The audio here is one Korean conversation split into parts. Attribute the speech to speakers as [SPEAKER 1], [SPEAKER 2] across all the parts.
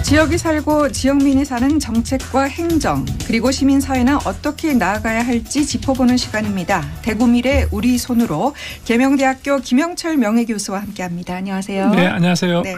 [SPEAKER 1] 지역이 살고 지역민이 사는 정책과 행정 그리고 시민사회는 어떻게 나아가야 할지 짚어보는 시간입니다. 대구미래 우리 손으로 계명대학교 김영철 명예교수와 함께합니다. 안녕하세요.
[SPEAKER 2] 네, 안녕하세요.
[SPEAKER 1] 네.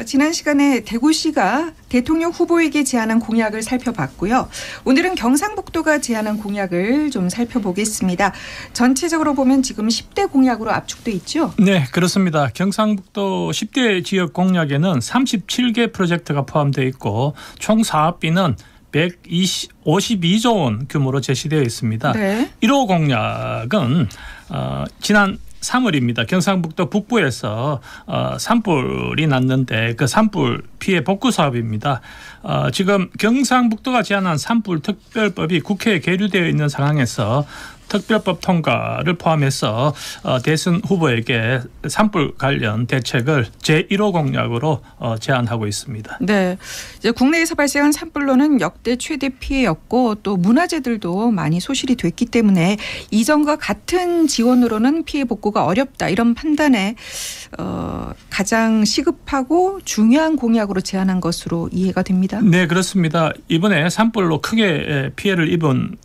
[SPEAKER 1] 지난 시간에 대구시가 대통령 후보에게 제안한 공약을 살펴봤고요. 오늘은 경상북도가 제안한 공약을 좀 살펴보겠습니다. 전체적으로 보면 지금 10대 공약으로 압축돼 있죠? 네,
[SPEAKER 2] 그렇습니다. 경상북도 10대 지역 공약에는 37개 프로젝트가 포함되어 있고 총 사업비는 152조 원 규모로 제시되어 있습니다. 네. 1호 공약은 지난 3월입니다. 경상북도 북부에서 산불이 났는데 그 산불 피해 복구 사업입니다. 지금 경상북도가 제안한 산불 특별법이 국회에 계류되어 있는 상황에서 특별법 통과를 포함해서 대선 후보에게 산불 관련 대책을 제1호 공약으로 제안하고 있습니다.
[SPEAKER 1] 네, 이제 국내에서 발생한 산불로는 역대 최대 피해였고 또 문화재들도 많이 소실이 됐기 때문에 이전과 같은 지원으로는 피해 복구가 어렵다 이런 판단에 가장 시급하고 중요한 공약으로 제안한 것으로 이해가 됩니다.
[SPEAKER 2] 네, 그렇습니다. 이번에 산불로 크게 피해를 입은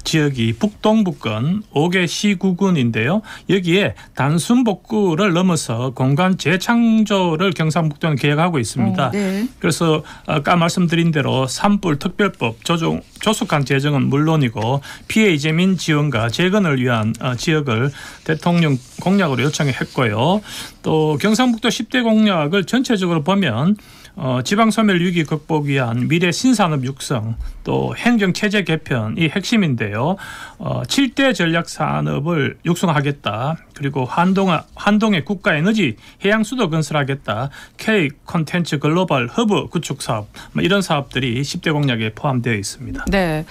[SPEAKER 2] 지역이 북동부권 5개 시구군인데요. 여기에 단순 복구를 넘어서 공간 재창조를 경상북도는 계획하고 있습니다. 네. 그래서 아까 말씀드린 대로 산불 특별법 조속한 제정은 물론이고 피해 이재민 지원과 재건을 위한 지역을 대통령 공약으로 요청했고요. 또 경상북도 10대 공약을 전체적으로 보면 지방소멸 위기 극복 위한 미래 신산업 육성 또 행정체제 개편이 핵심인데요. 7대 전략산업을 육성하겠다. 그리고 한동의 국가에너지 해양수도 건설하겠다. K 콘텐츠 글로벌 허브 구축 사업 이런 사업들이 10대 공약에 포함되어 있습니다.
[SPEAKER 1] 네,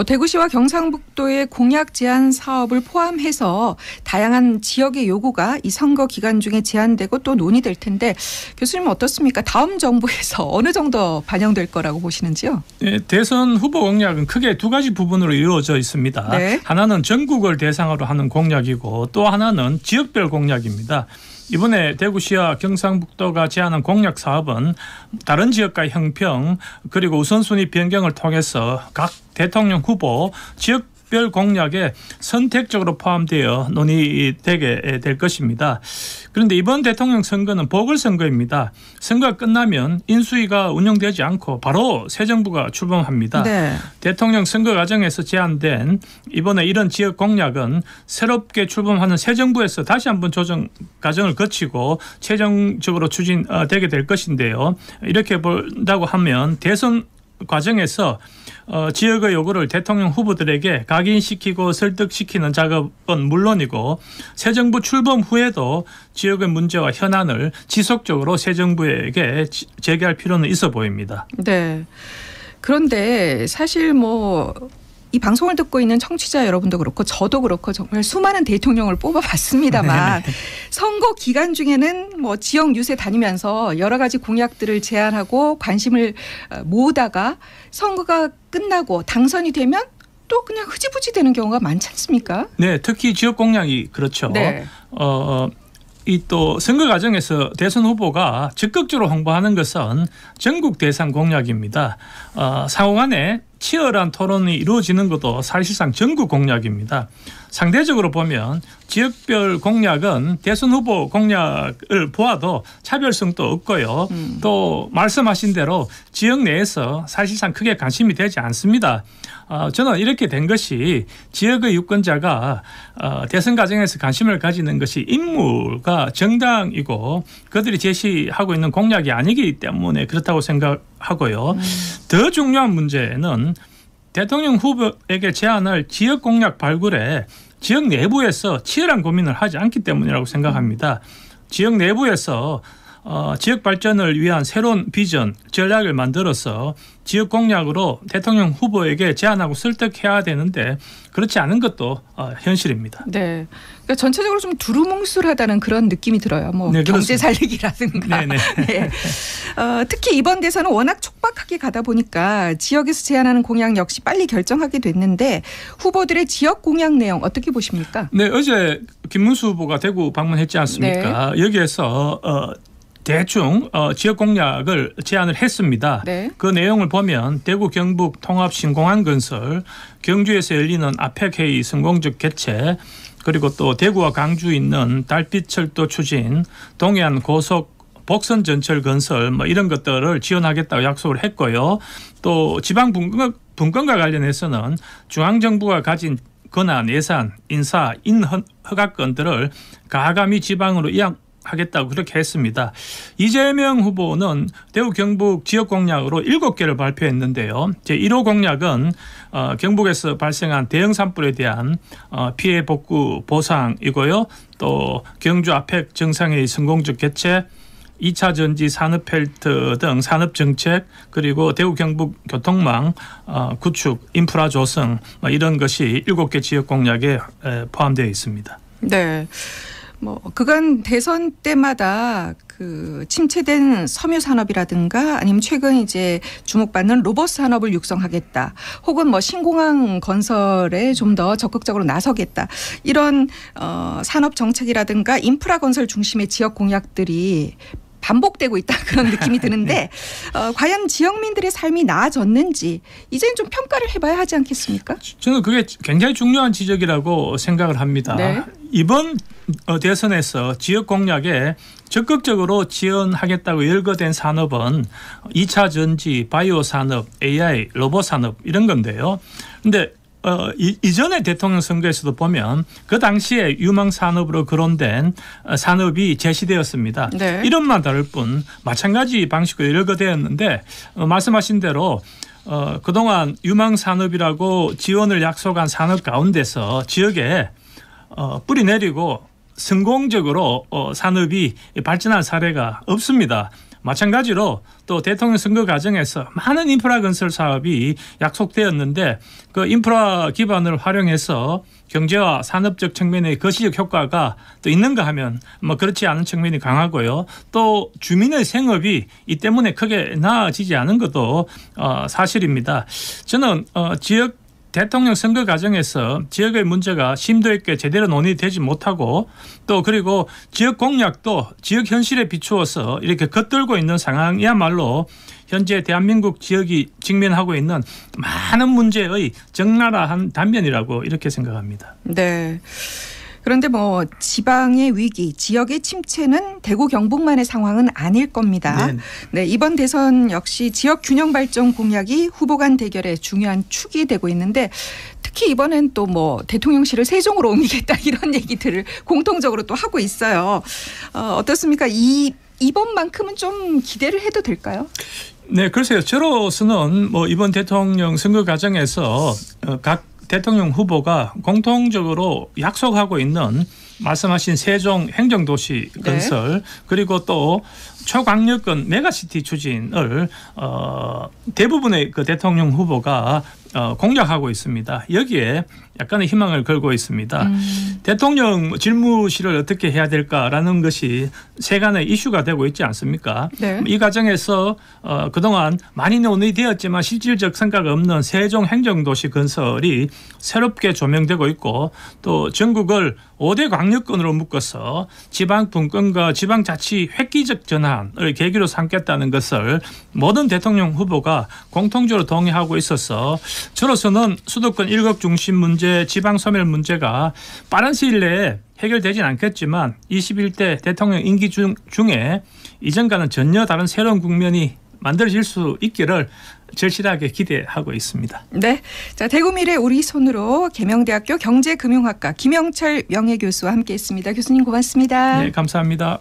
[SPEAKER 1] 대구시와 경상북도의 공약 제안 사업을 포함해서 다양한 지역의 요구가 이 선거 기간 중에 제안되고 또 논의될 텐데 교수님은 어떻습니까? 다음 정부에서 어느 정도 반영될 거라고 보시는지요?
[SPEAKER 2] 네, 대선 후보 공약은 크게 두 가지 부분으로 이루어져 있습니다. 네. 하나는 전국을 대상으로 하는 공약이고 또 하나는 지역별 공약입니다. 이번에 대구시와 경상북도가 제안한 공약 사업은 다른 지역과의 형평 그리고 우선순위 변경을 통해서 각 대통령 후보 지역별 공약에 선택적으로 포함되어 논의되게 될 것입니다. 그런데 이번 대통령 선거는 보궐선거입니다. 선거가 끝나면 인수위가 운영되지 않고 바로 새 정부가 출범합니다. 네. 대통령 선거 과정에서 제안된 이번에 이런 지역 공약은 새롭게 출범하는 새 정부에서 다시 한번 조정 과정을 거치고 최종적으로 추진되게 될 것인데요. 이렇게 본다고 하면 대선 과정에서 지역의 요구를 대통령 후보들에게 각인시키고 설득시키는 작업은 물론이고 새 정부 출범 후에도 지역의 문제와 현안을 지속적으로 새 정부에게 제기할 필요는 있어 보입니다.
[SPEAKER 1] 네. 그런데 사실 이 방송을 듣고 있는 청취자 여러분도 그렇고 저도 그렇고 정말 수많은 대통령을 뽑아봤습니다만 선거 기간 중에는 지역 유세 다니면서 여러 가지 공약들을 제안하고 관심을 모으다가 선거가 끝나고 당선이 되면 또 그냥 흐지부지 되는 경우가 많지 않습니까?
[SPEAKER 2] 네, 특히 지역 공약이 그렇죠. 네. 이 또 선거 과정에서 대선 후보가 적극적으로 홍보하는 것은 전국 대상 공약입니다. 상호간에 치열한 토론이 이루어지는 것도 사실상 전국 공약입니다. 상대적으로 보면 지역별 공약은 대선 후보 공약을 보아도 차별성도 없고요. 또 말씀하신 대로 지역 내에서 사실상 크게 관심이 되지 않습니다. 저는 이렇게 된 것이 지역의 유권자가 대선 과정에서 관심을 가지는 것이 인물과 정당이고 그들이 제시하고 있는 공약이 아니기 때문에 그렇다고 생각하고요. 더 중요한 문제는 대통령 후보에게 제안할 지역 공약 발굴에 지역 내부에서 치열한 고민을 하지 않기 때문이라고 생각합니다. 지역 내부에서 지역 발전을 위한 새로운 비전, 전략을 만들어서 지역 공약으로 대통령 후보에게 제안하고 설득해야 되는데 그렇지 않은 것도 현실입니다.
[SPEAKER 1] 네, 그러니까 전체적으로 좀 두루뭉술하다는 그런 느낌이 들어요. 네, 경제 살리기라든가. 네. 특히 이번 대선은 워낙 촉박하게 가다 보니까 지역에서 제안하는 공약 역시 빨리 결정하게 됐는데 후보들의 지역 공약 내용 어떻게 보십니까?
[SPEAKER 2] 네, 어제 김문수 후보가 대구 방문했지 않습니까? 네. 여기에서 대충 지역 공약을 제안을 했습니다.
[SPEAKER 1] 네.
[SPEAKER 2] 그 내용을 보면 대구 경북 통합 신공항 건설, 경주에서 열리는 아펙 회의 성공적 개최, 그리고 또 대구와 강주에 있는 달빛철도 추진, 동해안 고속 복선 전철 건설 뭐 이런 것들을 지원하겠다고 약속을 했고요. 또 지방 분권과 관련해서는 중앙정부가 가진 권한, 예산, 인사, 인허가권들을 가감히 지방으로 이양하겠다고 그렇게 했습니다. 이재명 후보는 대구 경북 지역 공약으로 7개를 발표했는데요. 제1호 공약은 경북에서 발생한 대형 산불에 대한 피해 복구 보상이고요. 또 경주 아펙 정상회의 성공적 개최, 2차 전지 산업펠트 등 산업정책, 그리고 대구 경북 교통망 구축, 인프라 조성 이런 것이 7개 지역 공약에 포함되어 있습니다.
[SPEAKER 1] 네. 뭐 그간 대선 때마다 그 침체된 섬유 산업이라든가 아니면 최근 이제 주목받는 로봇 산업을 육성하겠다, 혹은 뭐 신공항 건설에 좀 더 적극적으로 나서겠다, 이런 산업 정책이라든가 인프라 건설 중심의 지역 공약들이 반복되고 있다, 그런 느낌이 드는데 과연 지역민들의 삶이 나아졌는지 이제는 좀 평가를 해봐야 하지 않겠습니까?
[SPEAKER 2] 저는 그게 굉장히 중요한 지적이라고 생각을 합니다.
[SPEAKER 1] 네.
[SPEAKER 2] 이번 대선에서 지역 공약에 적극적으로 지원하겠다고 열거된 산업은 2차 전지, 바이오 산업, AI, 로봇 산업 이런 건데요. 그런데 이전의 대통령 선거에서도 보면 그 당시에 유망 산업으로 거론된 산업이 제시되었습니다.
[SPEAKER 1] 네.
[SPEAKER 2] 이름만 다를 뿐 마찬가지 방식으로 열거되었는데 말씀하신 대로 그동안 유망 산업이라고 지원을 약속한 산업 가운데서 지역에 뿌리 내리고 성공적으로 산업이 발전한 사례가 없습니다. 마찬가지로 또 대통령 선거 과정에서 많은 인프라 건설 사업이 약속되었는데 그 인프라 기반을 활용해서 경제와 산업적 측면의 거시적 효과가 또 있는가 하면 뭐 그렇지 않은 측면이 강하고요. 또 주민의 생업이 이 때문에 크게 나아지지 않은 것도 사실입니다. 저는 지역 대통령 선거 과정에서 지역의 문제가 심도 있게 제대로 논의되지 못하고 또 그리고 지역 공약도 지역 현실에 비추어서 이렇게 겉돌고 있는 상황이야말로 현재 대한민국 지역이 직면하고 있는 많은 문제의 적나라한 단면이라고 이렇게 생각합니다.
[SPEAKER 1] 네. 그런데 뭐 지방의 위기, 지역의 침체는 대구 경북만의 상황은 아닐 겁니다.
[SPEAKER 2] 네.
[SPEAKER 1] 네, 이번 대선 역시 지역 균형 발전 공약이 후보 간 대결의 중요한 축이 되고 있는데 특히 이번엔 또 뭐 대통령실을 세종으로 옮기겠다 이런 얘기들을 공통적으로 또 하고 있어요. 어떻습니까? 이번만큼은 좀 기대를 해도 될까요?
[SPEAKER 2] 네, 글쎄요. 저로서는 뭐 이번 대통령 선거 과정에서 각 대통령 후보가 공통적으로 약속하고 있는 말씀하신 세종 행정도시 건설, 네. 그리고 또 초강력권 메가시티 추진을 대부분의 그 대통령 후보가 공략하고 있습니다. 여기에 약간의 희망을 걸고 있습니다. 대통령 집무실을 어떻게 해야 될까라는 것이 세간의 이슈가 되고 있지 않습니까?
[SPEAKER 1] 네.
[SPEAKER 2] 이 과정에서 그동안 많이 논의되었지만 실질적 성과가 없는 세종 행정도시 건설이 새롭게 조명되고 있고 또 전국을 5대 광역권으로 묶어서 지방 분권과 지방자치 획기적 전환을 계기로 삼겠다는 것을 모든 대통령 후보가 공통적으로 동의하고 있어서 저로서는 수도권 일각 중심 문제, 지방 소멸 문제가 빠른 시일 내에 해결되진 않겠지만 21대 대통령 임기 중에 이전과는 전혀 다른 새로운 국면이 만들어질 수 있기를 절실하게 기대하고 있습니다.
[SPEAKER 1] 네, 자 대구 미래 우리 손으로 계명대학교 경제금융학과 김영철 명예교수와 함께했습니다. 교수님 고맙습니다.
[SPEAKER 2] 네, 감사합니다.